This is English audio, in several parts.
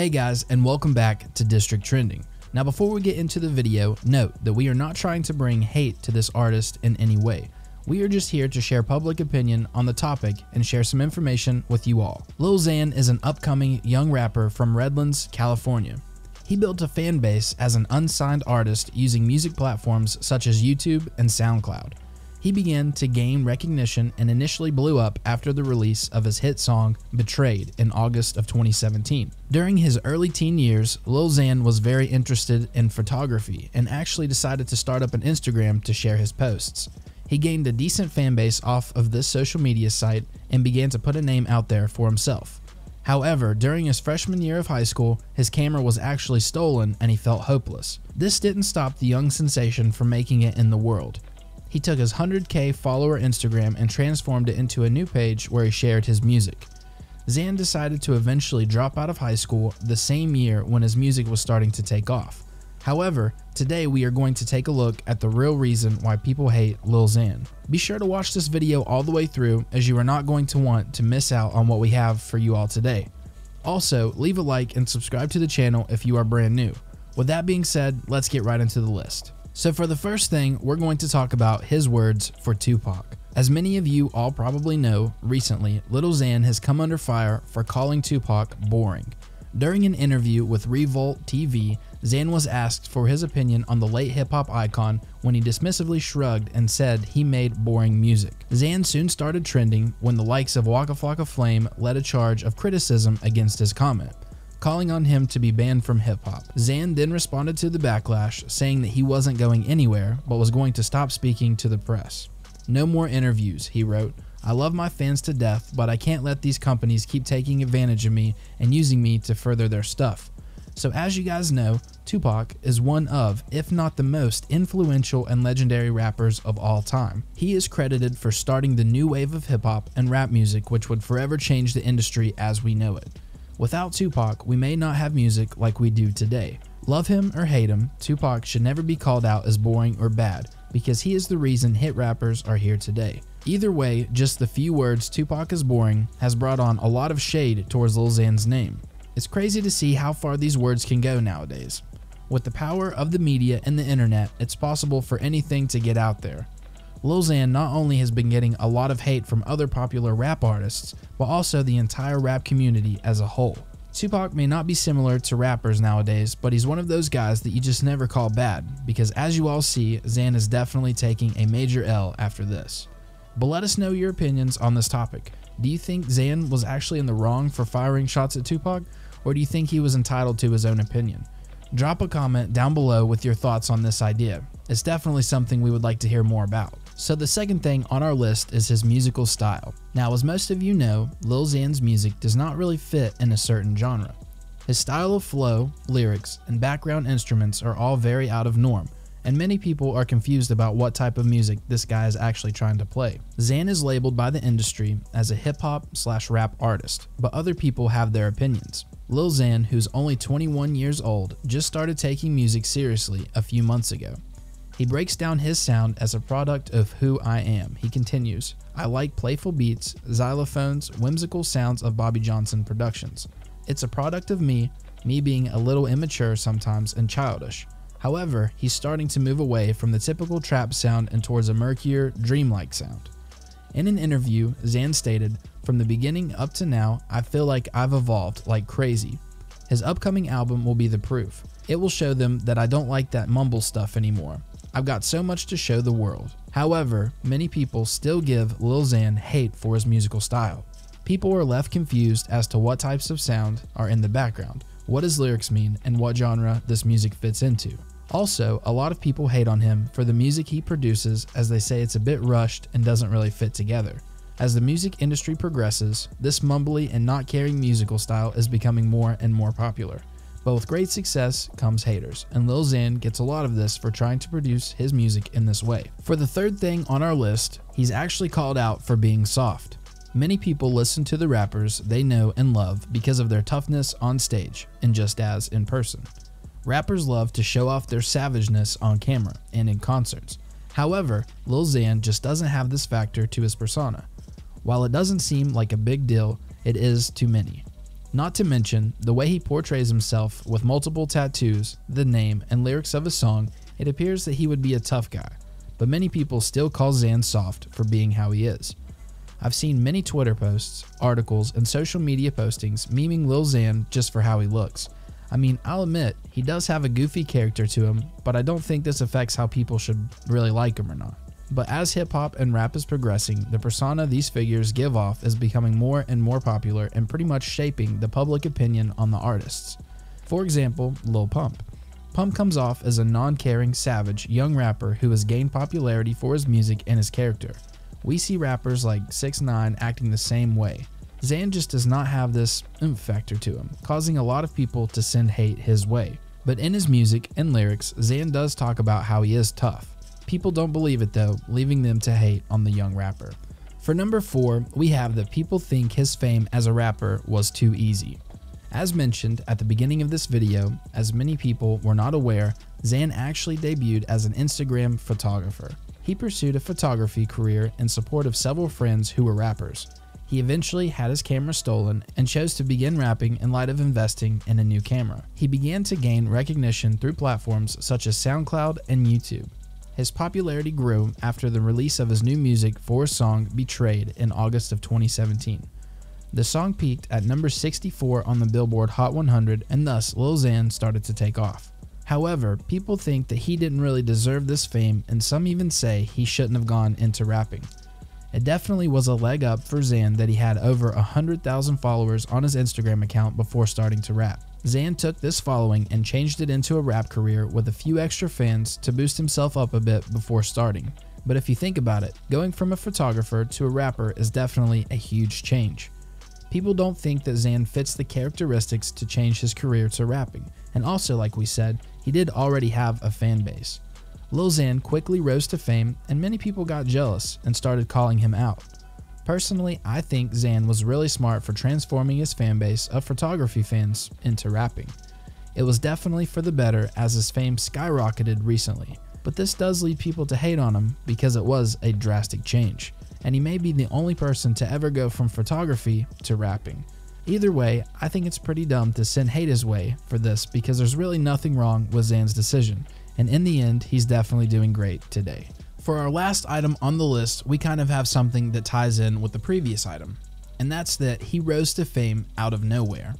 Hey guys, and welcome back to District Trending. Now before we get into the video, note that we are not trying to bring hate to this artist in any way. We are just here to share public opinion on the topic and share some information with you all. Lil Xan is an upcoming young rapper from Redlands, California. He built a fan base as an unsigned artist using music platforms such as YouTube and SoundCloud. He began to gain recognition and initially blew up after the release of his hit song Betrayed in August of 2017. During his early teen years, Lil Xan was very interested in photography and actually decided to start up an Instagram to share his posts. He gained a decent fan base off of this social media site and began to put a name out there for himself. However, during his freshman year of high school, his camera was actually stolen and he felt hopeless. This didn't stop the young sensation from making it in the world. He took his 100K follower Instagram and transformed it into a new page where he shared his music. Xan decided to eventually drop out of high school the same year when his music was starting to take off. However, today we are going to take a look at the real reason why people hate Lil Xan. Be sure to watch this video all the way through, as you are not going to want to miss out on what we have for you all today. Also, leave a like and subscribe to the channel if you are brand new. With that being said, let's get right into the list. So for the first thing, we're going to talk about his words for Tupac. As many of you all probably know, recently, Lil Xan has come under fire for calling Tupac boring. During an interview with Revolt TV, Xan was asked for his opinion on the late hip-hop icon when he dismissively shrugged and said he made boring music. Xan soon started trending when the likes of Waka Flocka Flame led a charge of criticism against his comment, calling on him to be banned from hip-hop. Xan then responded to the backlash, saying that he wasn't going anywhere, but was going to stop speaking to the press. "No more interviews," he wrote. "I love my fans to death, but I can't let these companies keep taking advantage of me and using me to further their stuff." So as you guys know, Tupac is one of, if not the most influential and legendary rappers of all time. He is credited for starting the new wave of hip-hop and rap music, which would forever change the industry as we know it. Without Tupac, we may not have music like we do today. Love him or hate him, Tupac should never be called out as boring or bad, because he is the reason hit rappers are here today. Either way, just the few words "Tupac is boring" has brought on a lot of shade towards Lil Xan's name. It's crazy to see how far these words can go nowadays. With the power of the media and the internet, it's possible for anything to get out there. Lil Xan not only has been getting a lot of hate from other popular rap artists, but also the entire rap community as a whole. Tupac may not be similar to rappers nowadays, but he's one of those guys that you just never call bad, because as you all see, Xan is definitely taking a major L after this. But let us know your opinions on this topic. Do you think Xan was actually in the wrong for firing shots at Tupac, or do you think he was entitled to his own opinion? Drop a comment down below with your thoughts on this idea. It's definitely something we would like to hear more about. So the second thing on our list is his musical style. Now, as most of you know, Lil Xan's music does not really fit in a certain genre. His style of flow, lyrics, and background instruments are all very out of norm, and many people are confused about what type of music this guy is actually trying to play. Xan is labeled by the industry as a hip-hop/rap artist, but other people have their opinions. Lil Xan, who's only 21 years old, just started taking music seriously a few months ago. He breaks down his sound as a product of who I am. He continues, "I like playful beats, xylophones, whimsical sounds of Bobby Johnson productions. It's a product of me being a little immature sometimes and childish." However, he's starting to move away from the typical trap sound and towards a murkier, dreamlike sound. In an interview, Xan stated, "From the beginning up to now, I feel like I've evolved like crazy. His upcoming album will be the proof. It will show them that I don't like that mumble stuff anymore. I've got so much to show the world." However, many people still give Lil Xan hate for his musical style. People are left confused as to what types of sound are in the background, what his lyrics mean, and what genre this music fits into. Also, a lot of people hate on him for the music he produces, as they say it's a bit rushed and doesn't really fit together. As the music industry progresses, this mumbly and not caring musical style is becoming more and more popular. But with great success comes haters, and Lil Xan gets a lot of this for trying to produce his music in this way. For the third thing on our list, he's actually called out for being soft. Many people listen to the rappers they know and love because of their toughness on stage, and just as in person. Rappers love to show off their savageness on camera and in concerts. However, Lil Xan just doesn't have this factor to his persona. While it doesn't seem like a big deal, it is to many. Not to mention, the way he portrays himself with multiple tattoos, the name, and lyrics of his song, it appears that he would be a tough guy, but many people still call Xan soft for being how he is. I've seen many Twitter posts, articles, and social media postings memeing Lil Xan just for how he looks. I mean, I'll admit, he does have a goofy character to him, but I don't think this affects how people should really like him or not. But as hip-hop and rap is progressing, the persona these figures give off is becoming more and more popular and pretty much shaping the public opinion on the artists. For example, Lil Pump. Pump comes off as a non-caring, savage, young rapper who has gained popularity for his music and his character. We see rappers like 6ix9ine acting the same way. Xan just does not have this oomph factor to him, causing a lot of people to send hate his way. But in his music and lyrics, Xan does talk about how he is tough. People don't believe it though, leaving them to hate on the young rapper. For number 4, we have that people think his fame as a rapper was too easy. As mentioned at the beginning of this video, as many people were not aware, Xan actually debuted as an Instagram photographer. He pursued a photography career in support of several friends who were rappers. He eventually had his camera stolen and chose to begin rapping in light of investing in a new camera. He began to gain recognition through platforms such as SoundCloud and YouTube. His popularity grew after the release of his new music for his song Betrayed in August of 2017. The song peaked at number 64 on the Billboard Hot 100, and thus Lil Xan started to take off. However, people think that he didn't really deserve this fame, and some even say he shouldn't have gone into rapping. It definitely was a leg up for Xan that he had over 100,000 followers on his Instagram account before starting to rap. Xan took this following and changed it into a rap career with a few extra fans to boost himself up a bit before starting. But if you think about it, going from a photographer to a rapper is definitely a huge change. People don't think that Xan fits the characteristics to change his career to rapping, and also like we said, he did already have a fan base. Lil Xan quickly rose to fame and many people got jealous and started calling him out. Personally, I think Xan was really smart for transforming his fanbase of photography fans into rapping. It was definitely for the better as his fame skyrocketed recently, but this does lead people to hate on him because it was a drastic change, and he may be the only person to ever go from photography to rapping. Either way, I think it's pretty dumb to send hate his way for this because there's really nothing wrong with Xan's decision, and in the end, he's definitely doing great today. For our last item on the list, we kind of have something that ties in with the previous item, and that's that he rose to fame out of nowhere.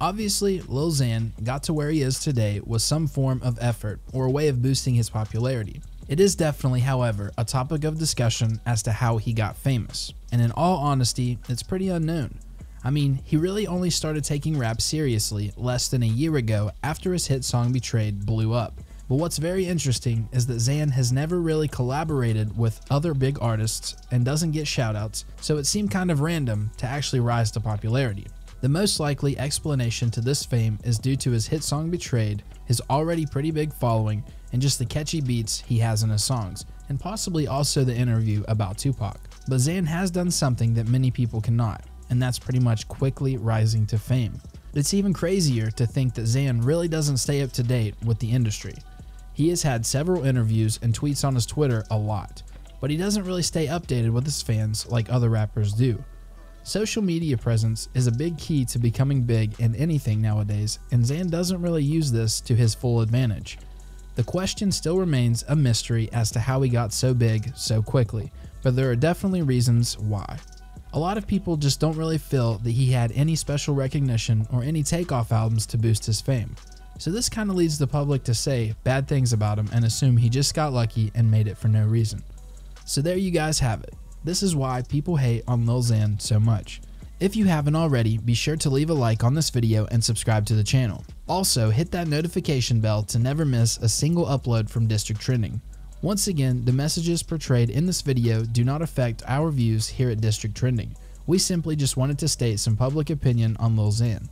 Obviously, Lil Xan got to where he is today with some form of effort or a way of boosting his popularity. It is definitely, however, a topic of discussion as to how he got famous, and in all honesty, it's pretty unknown. I mean, he really only started taking rap seriously less than a year ago after his hit song Betrayed blew up. But what's very interesting is that Xan has never really collaborated with other big artists and doesn't get shoutouts, so it seemed kind of random to actually rise to popularity. The most likely explanation to this fame is due to his hit song Betrayed, his already pretty big following, and just the catchy beats he has in his songs, and possibly also the interview about Tupac. But Xan has done something that many people cannot, and that's pretty much quickly rising to fame. It's even crazier to think that Xan really doesn't stay up to date with the industry. He has had several interviews and tweets on his Twitter a lot, but he doesn't really stay updated with his fans like other rappers do. Social media presence is a big key to becoming big in anything nowadays, and Xan doesn't really use this to his full advantage. The question still remains a mystery as to how he got so big so quickly, but there are definitely reasons why. A lot of people just don't really feel that he had any special recognition or any takeoff albums to boost his fame. So this kind of leads the public to say bad things about him and assume he just got lucky and made it for no reason. So there you guys have it. This is why people hate on Lil Xan so much. If you haven't already, be sure to leave a like on this video and subscribe to the channel. Also, hit that notification bell to never miss a single upload from District Trending. Once again, the messages portrayed in this video do not affect our views here at District Trending. We simply just wanted to state some public opinion on Lil Xan.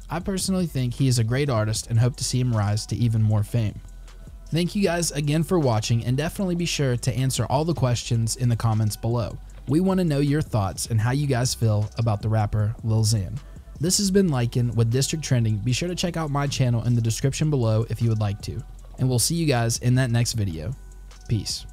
I personally think he is a great artist and hope to see him rise to even more fame. Thank you guys again for watching, and definitely be sure to answer all the questions in the comments below. We want to know your thoughts and how you guys feel about the rapper Lil Xan. This has been Lycan with District Trending. Be sure to check out my channel in the description below if you would like to. And we'll see you guys in that next video. Peace.